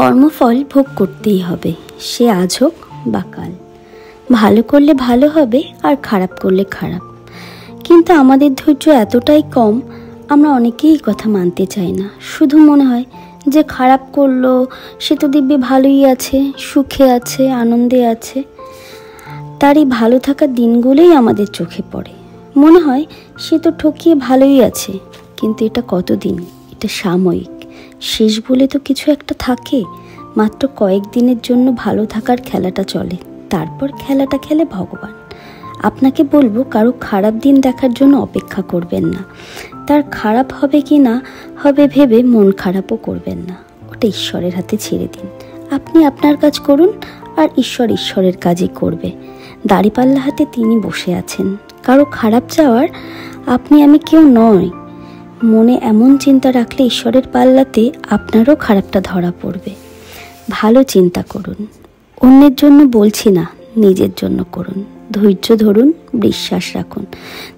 কর্মফল ভোগ করতেই হবে, সে আজ হোক বা কাল। ভালো করলে ভালো হবে আর খারাপ করলে খারাপ। কিন্তু আমাদের ধৈর্য এতটাই কম, আমরা অনেকেই কথা মানতে চাই না। শুধু মনে হয় যে খারাপ করলো সে তো দিব্যি ভালোই আছে, সুখে আছে, আনন্দে আছে। তার এই ভালো থাকার দিনগুলোই আমাদের চোখে পড়ে। মনে হয় সে তো ঠকিয়ে ভালোই আছে, কিন্তু এটা কতদিন? এটা সাময়িক। শেষ বলে তো কিছু একটা থাকে। মাত্র কয়েকদিনের জন্য ভালো থাকার খেলাটা চলে, তারপর খেলাটা খেলে ভগবান। আপনাকে বলবো, কারো খারাপ দিন দেখার জন্য অপেক্ষা করবেন না। তার খারাপ হবে কি না হবে ভেবে মন খারাপও করবেন না। ওটা ঈশ্বরের হাতে ছেড়ে দিন। আপনি আপনার কাজ করুন আর ঈশ্বর ঈশ্বরের কাজই করবে। দাঁড়িপাল্লা হাতে তিনি বসে আছেন। কারো খারাপ চাওয়ার আপনি আমি কেউ নয়। মনে এমন চিন্তা রাখলে ঈশ্বরের পাল্লাতে আপনারও খারাপটা ধরা পড়বে। ভালো চিন্তা করুন। অন্যের জন্য বলছি না, নিজের জন্য করুন। ধৈর্য ধরুন, বিশ্বাস রাখুন,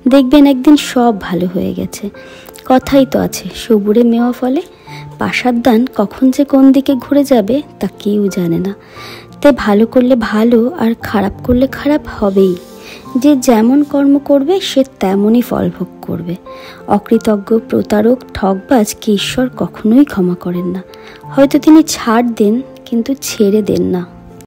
দেখবেন একদিন সব ভালো হয়ে গেছে। কথাই তো আছে, সবুরে মেওয়া ফলে। পাশার দান কখন যে কোন দিকে ঘুরে যাবে তা কেউ জানে না। তাই ভালো করলে ভালো আর খারাপ করলে খারাপ হবেই। যে যেমন কর্ম করবে সে তেমনই ফল ভোগ করবে। অকৃতজ্ঞ, প্রতারক, ঠকবাজকে ঈশ্বর কখনোই ক্ষমা করেন না। হয়তো তিনি ছাড় দেন, কিন্তু ছেড়ে দেন না।